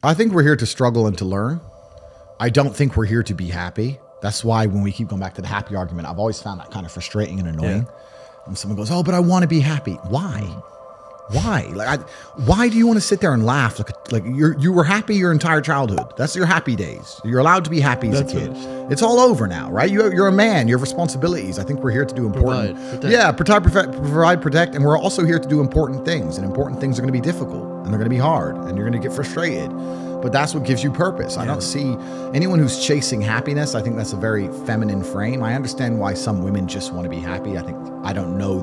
I think we're here to struggle and to learn. I don't think we're here to be happy. That's why when we keep going back to the happy argument, I've always found that kind of frustrating and annoying. When someone goes, "Oh, but I want to be happy." Why? Why? Why do you want to sit there and laugh like you were happy your entire childhood? That's your happy days. You're allowed to be happy as a kid. It's all over now, right? You're a man. You have responsibilities. I think we're here to do important. Provide, protect, and we're also here to do important things. And important things are going to be difficult, and they're going to be hard, and you're going to get frustrated. But that's what gives you purpose. I don't see anyone who's chasing happiness. I think that's a very feminine frame. I understand why some women just want to be happy. I don't know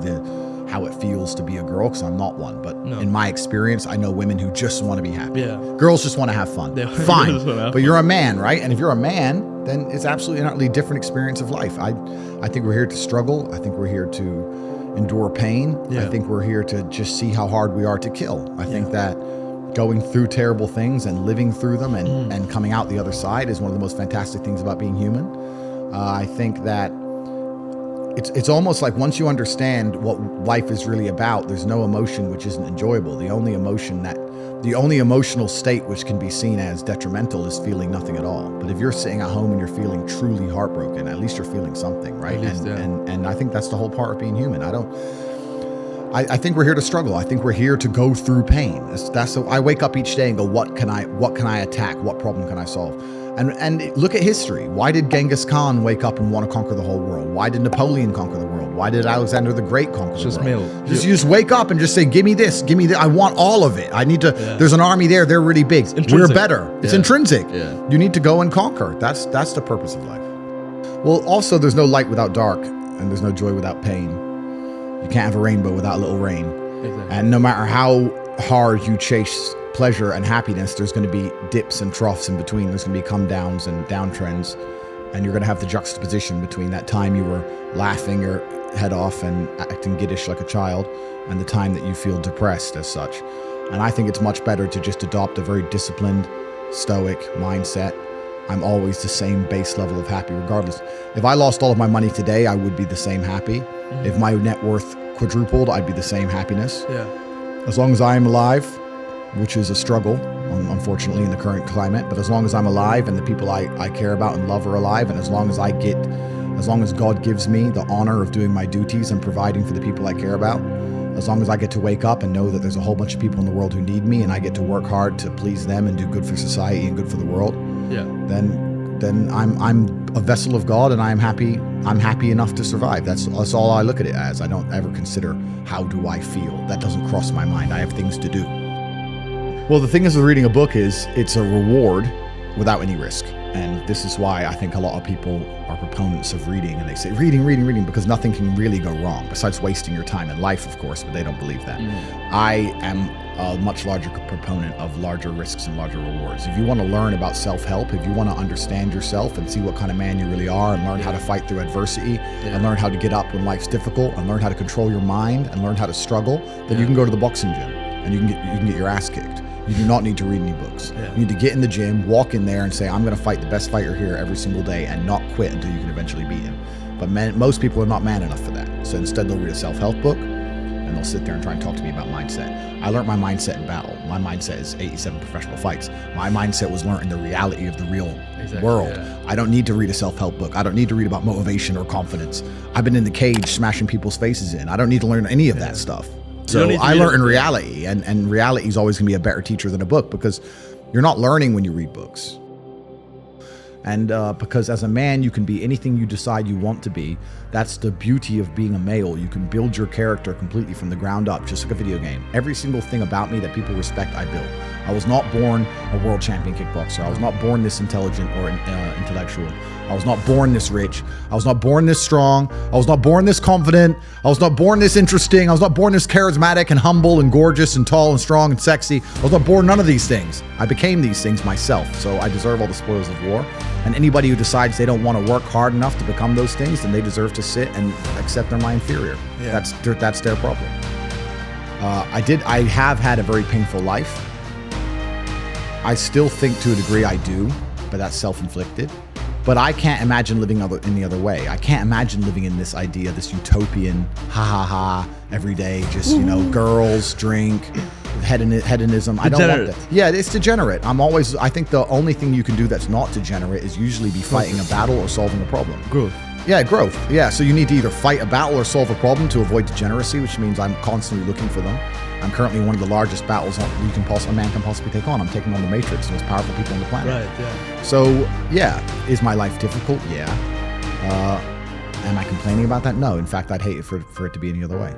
how it feels to be a girl because I'm not one. But in my experience, I know women who just want to be happy. Yeah. Girls just want to have fun. Fine. But you're a man, right? And if you're a man, then it's absolutely an utterly different experience of life. I think we're here to struggle. I think we're here to endure pain. Yeah. I think we're here to just see how hard we are to kill. I think that going through terrible things and living through them and coming out the other side is one of the most fantastic things about being human. I think that it's almost like once you understand what life is really about, there's no emotion which isn't enjoyable. The only emotional state which can be seen as detrimental is feeling nothing at all. But if you're sitting at home and you're feeling truly heartbroken, at least you're feeling something, right? And I think that's the whole part of being human. I think we're here to struggle. I think we're here to go through pain. I wake up each day and go, what can I attack? What problem can I solve? And look at history. Why did Genghis Khan wake up and want to conquer the whole world? Why did Napoleon conquer the world? Why did Alexander the Great conquer the world? You just wake up and just say, give me this, give me that. I want all of it. I need to, there's an army there. They're really big. We're better. It's intrinsic. Yeah. You need to go and conquer. That's the purpose of life. Well, also there's no light without dark and there's no joy without pain. You can't have a rainbow without a little rain. Exactly. And no matter how hard you chase pleasure and happiness, there's going to be dips and troughs in between. There's going to be come downs and downtrends. And you're going to have the juxtaposition between that time you were laughing your head off and acting giddish like a child and the time that you feel depressed as such. And I think it's much better to just adopt a very disciplined, stoic mindset. I'm always the same base level of happy regardless. If I lost all of my money today, I would be the same happy. Mm-hmm. If my net worth quadrupled, I'd be the same happiness. Yeah. As long as I am alive, which is a struggle, unfortunately, in the current climate, but as long as I'm alive and the people I care about and love are alive, and as long as God gives me the honor of doing my duties and providing for the people I care about, as long as I get to wake up and know that there's a whole bunch of people in the world who need me and I get to work hard to please them and do good for society and good for the world, then I'm a vessel of God and I'm happy enough to survive. That's all I look at it as. I don't ever consider how do I feel. That doesn't cross my mind. I have things to do. Well, the thing is with reading a book is it's a reward without any risk. And this is why I think a lot of people are proponents of reading and they say reading, because nothing can really go wrong besides wasting your time in life, of course, but they don't believe that. I am a much larger proponent of larger risks and larger rewards. If you want to learn about self-help, if you want to understand yourself and see what kind of man you really are and learn how to fight through adversity and learn how to get up when life's difficult and learn how to control your mind and learn how to struggle, then you can go to the boxing gym and you can get your ass kicked. You do not need to read any books. Yeah. You need to get in the gym, walk in there and say, I'm going to fight the best fighter here every single day and not quit until you can eventually beat him. But most people are not man enough for that. So instead they'll read a self-help book and they'll sit there and try and talk to me about mindset. I learned my mindset in battle. My mindset is 87 professional fights. My mindset was learned in the reality of the real world. Yeah. I don't need to read a self-help book. I don't need to read about motivation or confidence. I've been in the cage smashing people's faces in. I don't need to learn any of that stuff. So I learn in reality, and reality is always going to be a better teacher than a book because you're not learning when you read books. And because as a man, you can be anything you decide you want to be. That's the beauty of being a male. You can build your character completely from the ground up, just like a video game. Every single thing about me that people respect, I built. I was not born a world champion kickboxer. I was not born this intelligent or intellectual. I was not born this rich. I was not born this strong. I was not born this confident. I was not born this interesting. I was not born this charismatic and humble and gorgeous and tall and strong and sexy. I was not born none of these things. I became these things myself. So I deserve all the spoils of war. And anybody who decides they don't want to work hard enough to become those things, then they deserve to sit and accept they're my inferior. Yeah. That's their problem. I have had a very painful life. I still think to a degree I do, but that's self-inflicted. But I can't imagine living any other way. I can't imagine living in this idea, this utopian, every day, just, girls, drink, hedonism. I don't want that. Yeah, it's degenerate. I think the only thing you can do that's not degenerate is usually be fighting a battle or solving a problem. Growth. Yeah, growth. Yeah, so you need to either fight a battle or solve a problem to avoid degeneracy, which means I'm constantly looking for them. I'm currently one of the largest battles a man can possibly take on. I'm taking on the Matrix, the most powerful people on the planet. Right, yeah. So, yeah, is my life difficult? Yeah. Am I complaining about that? No. In fact, I'd hate it for it to be any other way.